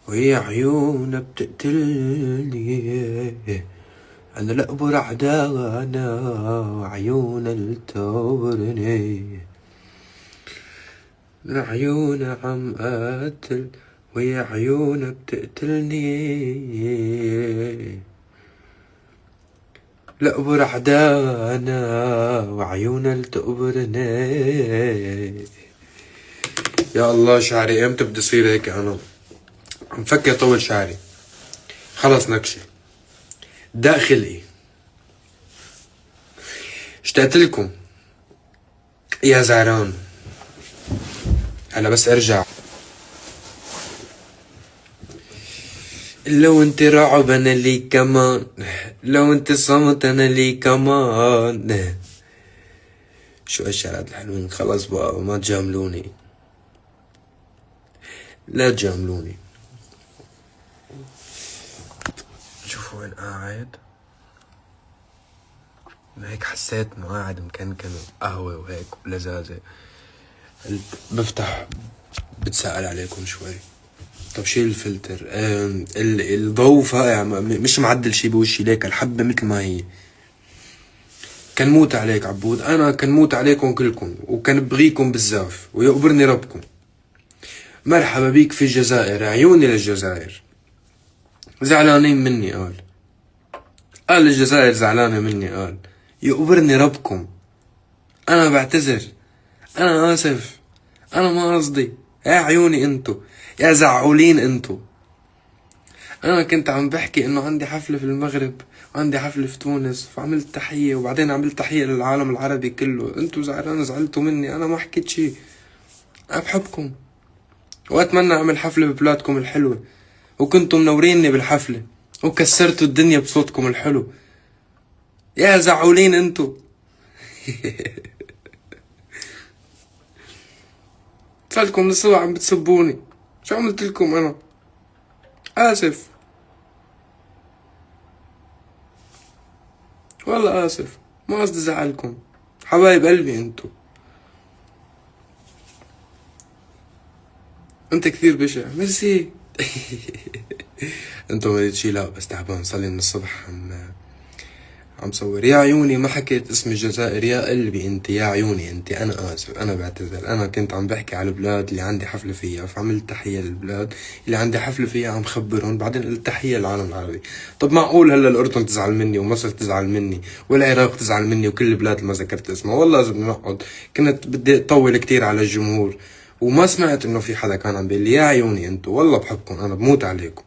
وهي عيونها بتقتلني. أنا لأبر أعدانا وعيونها التورني. عيونها عم قاتل وهي عيونها بتقتلني. لأبر أعدانا وعيونها التقبرني. يا الله شعري امتى بدي يصير هيك؟ أنا عم فكر طول شعري، خلص نكشة داخلي. اشتقت لكم يا زعران. هلا بس ارجع. لو انت رعب انا لي كمان، لو انت صمت انا لي كمان. شو هالشعرات الحلوين؟ خلص بقى ما تجاملوني، لا تجاملوني. شوفوا وين قاعد، هيك حسيت انه قاعد مكنكن وقهوة وهيك ولزازة. بفتح بتسأل عليكم شوي. طب شيل الفلتر. الضوء فاقع، مش معدل شي بوشي، ليك الحبة مثل ما هي. كان موت عليك عبود، انا كان موت عليكم كلكم، وكان بغيكم بزاف ويقبرني ربكم. مرحبا بيك في الجزائر، عيوني للجزائر. زعلانين مني قال الجزائر زعلانة مني، قال يقبرني ربكم. انا بعتذر، انا اسف، انا ما قصدي. يا عيوني انتو، يا زعولين انتو. انا كنت عم بحكي انه عندي حفلة في المغرب وعندي حفلة في تونس، فعملت تحية وبعدين عملت تحية للعالم العربي كله. انتو زعلتوا مني، انا ما حكيت شي. انا بحبكم واتمنى اعمل حفلة ببلادكم الحلوة، وكنتوا منوريني بالحفلة وكسرتوا الدنيا بصوتكم الحلو. يا زعولين انتو. صارلكم لسوا عم بتسبوني، شو عملت لكم انا؟ اسف، والله اسف، ما قصدي زعلكم، حبايب قلبي انتو. انت كثير بشع، ميرسي. انتو ما شي، لا بس تعبان، صلي من الصبح عم صور. يا عيوني ما حكيت اسم الجزائر، يا قلبي انت، يا عيوني انت. انا اسف، انا بعتذر. انا كنت عم بحكي على البلاد اللي عندي حفلة فيها، فعملت تحية للبلاد اللي عندي حفلة فيها، عم خبرهم، بعدين قلت تحية للعالم العربي. طب معقول هلا الاردن تزعل مني ومصر تزعل مني والعراق تزعل مني وكل البلاد اللي ما ذكرت اسمها؟ والله لازم نقعد. كنت بدي اطول كتير على الجمهور وما سمعت انه في حدا كان عم بيقول لي يا عيوني انتو. والله بحبكم، انا بموت عليكم.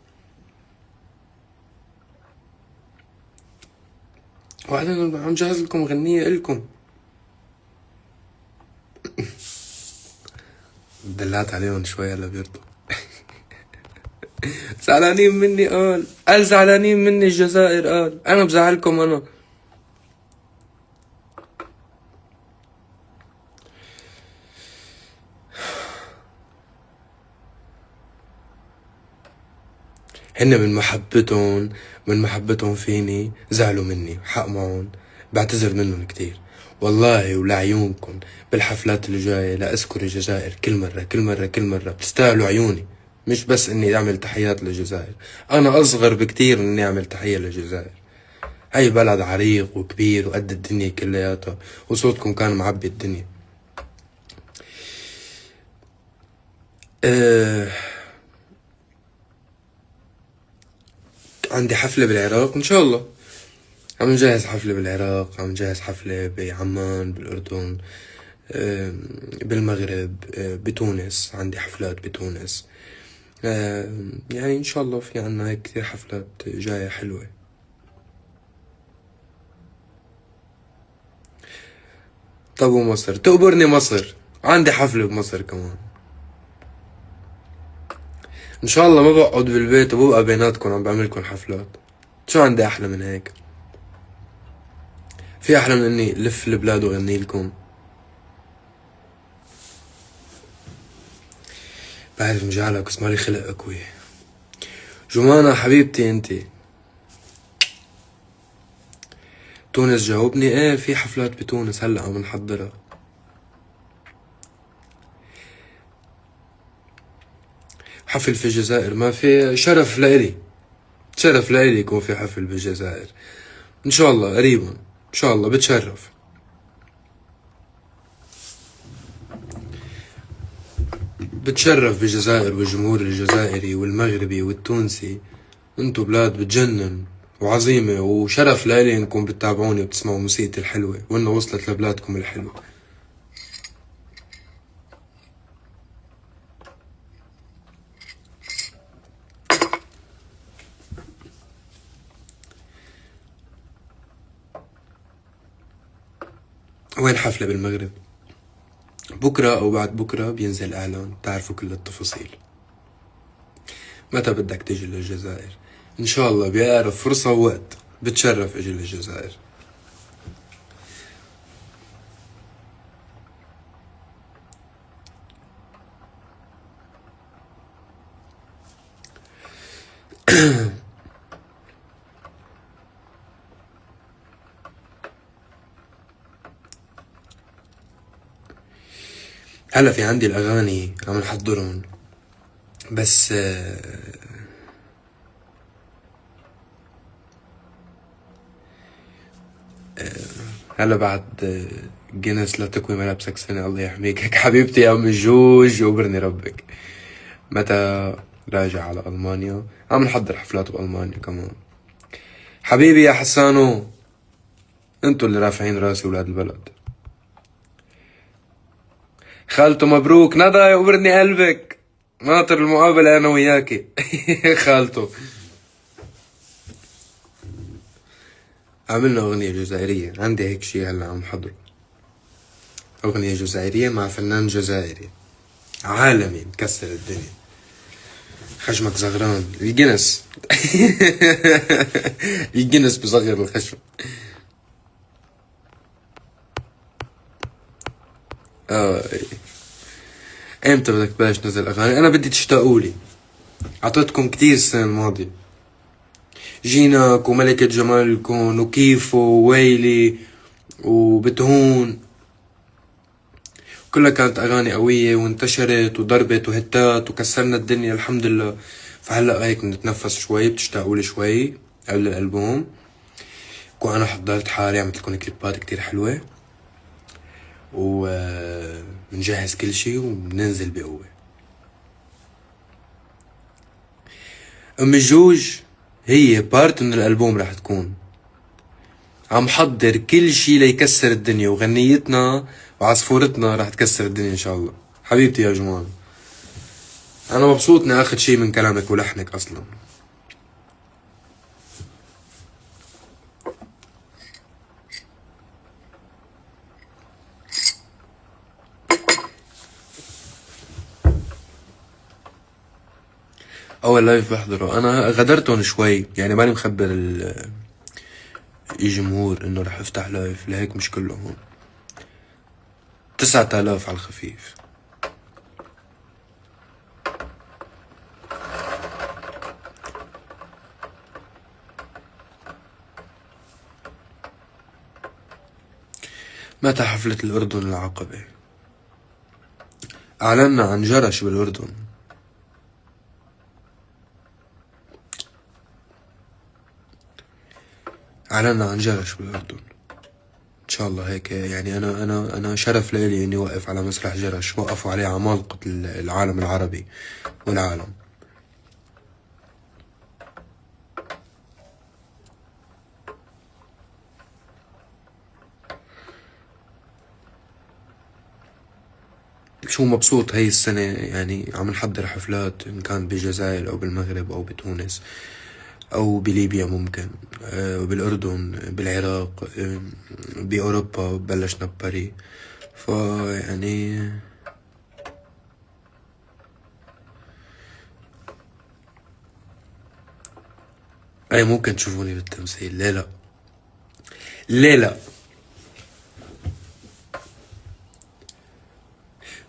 وبعدين عم جهز لكم غنية إلكم. دلعت عليهم شوية هلا بيرضوا. زعلانين مني، قال زعلانين مني الجزائر، قال انا بزعلكم انا. هن من محبتهم فيني زعلوا مني، حق معهم، بعتذر منهم كتير والله. ولعيونكم بالحفلات اللي جاية لا اذكر الجزائر كل مرة كل مرة كل مرة. بتستاهلوا عيوني، مش بس اني اعمل تحيات للجزائر، انا اصغر بكتير من اني اعمل تحية للجزائر. هاي بلد عريق وكبير وقد الدنيا كلياتها، وصوتكم كان معبي الدنيا. عندي حفلة بالعراق ان شاء الله. عم نجهز حفلة بالعراق، عم نجهز حفلة بعمان بالأردن، بالمغرب، بتونس عندي حفلات بتونس. يعني إن شاء الله في عنا هيك كتير حفلات جاية حلوة. طب ومصر تقبرني؟ مصر عندي حفلة بمصر كمان إن شاء الله. ما بقعد بالبيت وببقى بيناتكم عم بعملكم حفلات. شو عندي أحلى من هيك؟ في أحلى من إني لف البلاد وأغني لكم؟ بعرف مجالك بس مالي خلق أكوي. جمانة حبيبتي انتي. تونس جاوبني. ايه في حفلات بتونس هلا عم نحضرها. حفل في الجزائر، ما في شرف لإلي، شرف لإلي يكون في حفل بالجزائر ان شاء الله قريبا، ان شاء الله بتشرف. بتشرف بالجزائر والجمهور الجزائري والمغربي والتونسي، انتو بلاد بتجنن وعظيمة، وشرف لإلي انكم بتتابعوني وبتسمعوا موسيقتي الحلوة وانه وصلت لبلادكم الحلوة. وين حفلة بالمغرب؟ بكرة او بعد بكرة بينزل اعلان، تعرفوا كل التفاصيل. متى بدك تيجي للجزائر؟ ان شاء الله بأقرب فرصة ووقت بتشرف اجي للجزائر. هلا في عندي الاغاني عم نحضرهم، بس هلا بعد جينيس لا تكوي ملابسك سنة، الله يحميك. هيك حبيبتي يا ام الجوج وبرني ربك. متى راجع على المانيا؟ عم نحضر حفلات بالمانيا كمان. حبيبي يا حسانو، انتو اللي رافعين راسي ولاد البلد. خالته مبروك ندى وبرني قلبك، ناطر المقابلة انا وياكي. خالته عملنا اغنية جزائرية، عندي هيك شي هلا عم حضره، اغنية جزائرية مع فنان جزائري عالمي مكسر الدنيا. خشمك زغران الجنس. الجنس بصغر الخشم. امتى بدك تبلش تنزل اغاني؟ انا بدي تشتاقولي، عطيتكم كتير السنة الماضية، جينك وملكة جمال الكون وكيفو وويلي وبتهون، كلها كانت اغاني قوية وانتشرت وضربت وهتات وكسرنا الدنيا الحمد لله. فهلا هيك بنتنفس شوي، بتشتاقولي شوي قبل الالبوم، كون انا حضرت حالي، عملت لكم كليبات كتير حلوة، وبنجهز كل شي وبننزل بقوة. ام الجوج هي بارت من الالبوم رح تكون، عم حضر كل شي ليكسر الدنيا، وغنيتنا وعصفورتنا رح تكسر الدنيا ان شاء الله. حبيبتي يا جمال، انا مبسوط اني اخذ شي من كلامك ولحنك اصلا. اول لايف بحضره انا غدرتهم شوي، يعني ماني مخبر الجمهور انه رح افتح لايف، لهيك مش كله هون. 9000 على الخفيف. متى حفلة الأردن العقبة؟ أعلنا عن جرش بالأردن. أعلنا عن جرش بالأردن إن شاء الله. هيك يعني أنا شرف لإلي إني واقف على مسرح جرش، وقفوا عليه عمالقة العالم العربي والعالم. شو مبسوط هاي السنة، يعني عم نحضر حفلات إن كان بالجزائر أو بالمغرب أو بتونس أو بليبيا ممكن، بالأردن، بالعراق، بأوروبا بلشنا بباري. فيعني أي ممكن تشوفوني بالتمثيل، ليه لا؟ ليه لا؟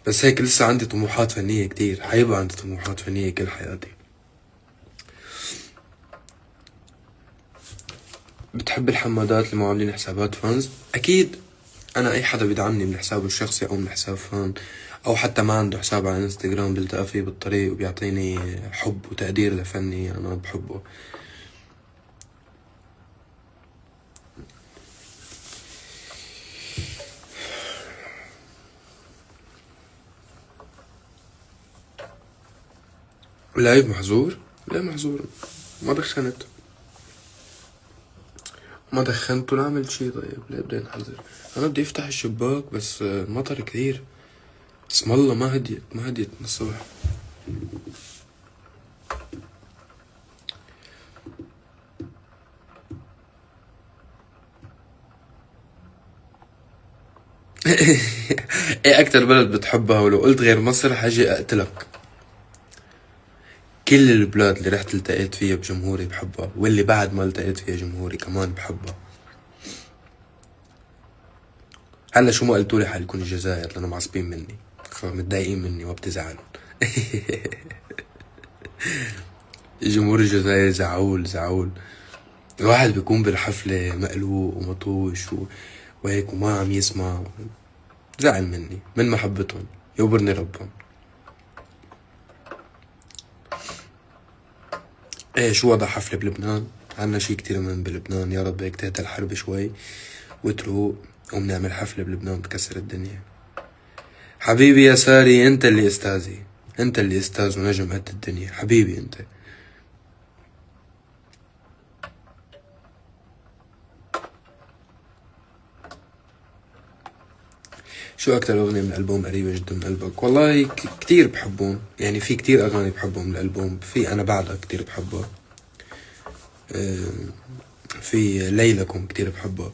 بس هيك لسه عندي طموحات فنية كتير، حيبقى عندي طموحات فنية كل حياتي. بتحب الحمادات اللي عاملين حسابات فانز؟ أكيد انا اي حدا بيدعمني من حسابه الشخصي او من حساب فان، او حتى ما عنده حساب على انستغرام، بلتقى فيه بالطريق وبيعطيني حب وتقدير لفني انا بحبه. لايف محظور؟ ليه محظور؟ ما دخنت، ما دخنت ولا عملت شي. طيب ليه بدي انحظر؟ انا بدي افتح الشباك بس المطر كثير. اسم الله ما هديت، ما هديت من الصبح. ايه اكتر بلد بتحبها؟ ولو قلت غير مصر حاجي اقتلك. كل البلاد اللي رحت التقيت فيها بجمهوري بحبها، واللي بعد ما التقيت فيها جمهوري كمان بحبها. هلا شو ما قلتولي حيكون الجزائر لانه معصبين مني، متضايقين مني وبتزعلوا. جمهور الجزائر زعول زعول. الواحد بيكون بالحفلة مقلوق ومطوش وهيك وما عم يسمع. زعل مني من محبتهم، يوبرني ربهم. ايه شو وضع حفلة بلبنان؟ عنا شي كتير مهم بلبنان، يا رب هيك تهدى الحرب شوي وتروق وبنعمل حفلة بلبنان بتكسر الدنيا. حبيبي يا ساري، انت اللي استاذي، انت اللي استاذ ونجم قد الدنيا حبيبي انت. شو اكتر اغنية من الالبوم قريبة جدا من قلبك؟ والله كتير بحبهم، يعني في كتير اغاني بحبهم من الالبوم. في انا بعدها كتير بحبها، في ليلكم كتير بحبها،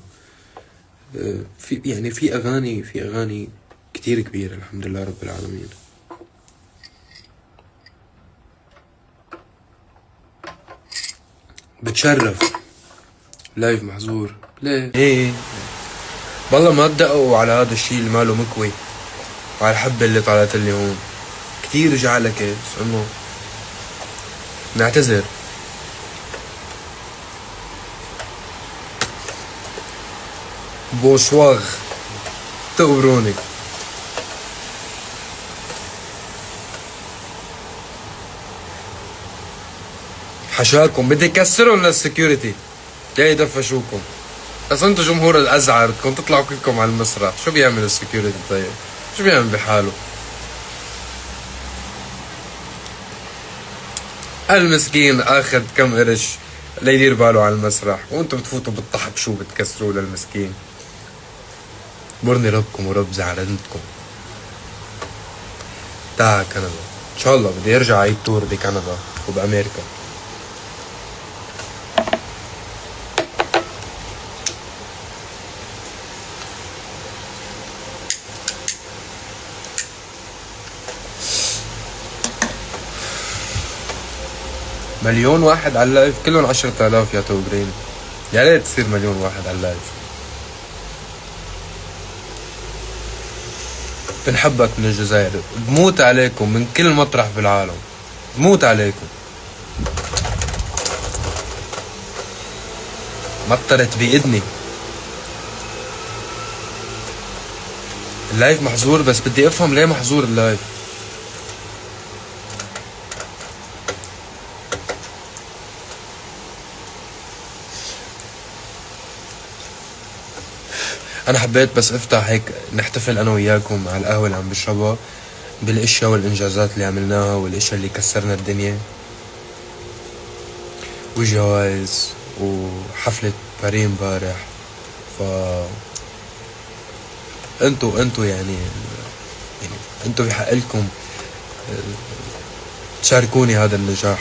في يعني في اغاني كتير كبيرة الحمد لله رب العالمين. بتشرف. لايف محظور ليه؟ ايه والله ما تدققوا على هذا الشي اللي ماله مكوي، وعلى الحبة اللي طلعت لي هون كتير جعلك، بس انه نعتذر. بوشواغ تغبروني. حشاكم بدي كسرهم للسكيورتي جاي يدفشوكم. اصل انتو جمهور الازعر بدكم تطلعوا كلكم على المسرح، شو بيعمل السكيورتي؟ طيب شو بيعمل بحاله؟ المسكين اخذ كم قرش ليدير باله على المسرح، وانتم بتفوتوا بالطحب شو بتكسروه للمسكين. برني ربكم ورب زعلتكم. تعا كندا ان شاء الله، بدي ارجع اعيد تور بكندا وبامريكا. مليون واحد على اللايف، كلهم 10,000 يا تو جرين. يا ريت تصير مليون واحد على اللايف. بنحبك من الجزائر، بموت عليكم من كل مطرح بالعالم، بموت عليكم. مطرت بإذني. اللايف محظور، بس بدي افهم ليه محظور اللايف. انا حبيت بس افتح هيك نحتفل انا وياكم على القهوة اللي عم بشربها بالاشياء والانجازات اللي عملناها والاشياء اللي كسرنا الدنيا، وجوائز وحفلة باري امبارح. ف انتو يعني انتو بحق لكم تشاركوني هذا النجاح.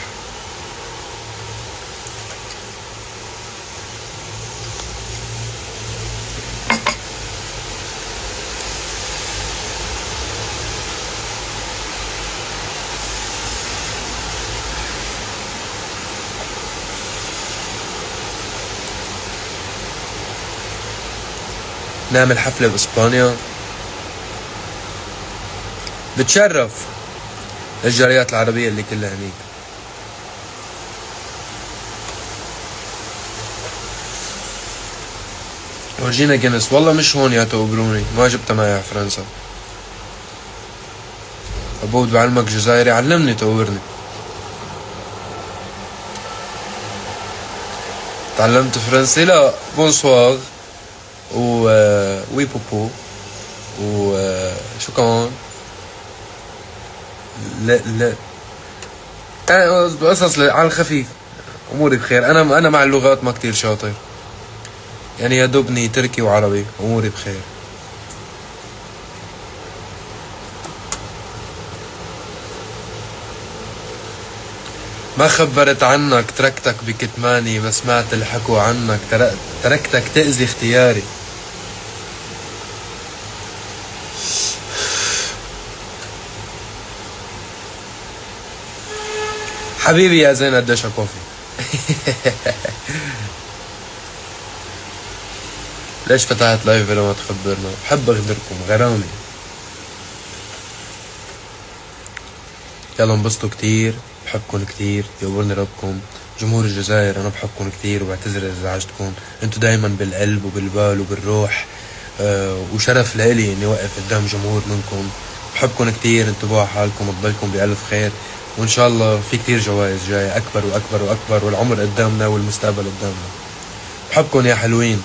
نعمل حفلة بإسبانيا، بتشرف الجاليات العربية اللي كلها هنيك. ورجينا جنس، والله مش هون يا تقبروني، ما جبتها معي على فرنسا. عبود بعلمك جزائري، علمني تقبرني. تعلمت فرنسي؟ لا، بونسواغ و وي بوبو و شو كمان. لا لا، قصص على الخفيف. اموري بخير، انا مع اللغات ما كتير شاطر، يعني يا دوبني تركي وعربي، اموري بخير. ما خبرت عنك، تركتك بكتماني، ما سمعت الحكوا عنك، تركتك تأذي اختياري. حبيبي يا زين قديش كوفي. ليش فتحت لايف بلا ما تخبرنا؟ بحب اغدركم غرامي. يلا انبسطوا كتير، بحبكن كتير، يقبرني ربكم. جمهور الجزائر انا بحبكن كتير وبعتذر اذا ازعجتكم، انتو دايما بالقلب وبالبال وبالروح. وشرف لإلي اني واقف قدام جمهور منكم. بحبكن كتير، انتبهوا على حالكم، تضلكم بألف خير، وان شاء الله في كتير جوائز جاية اكبر واكبر واكبر، والعمر قدامنا والمستقبل قدامنا. بحبكن يا حلوين.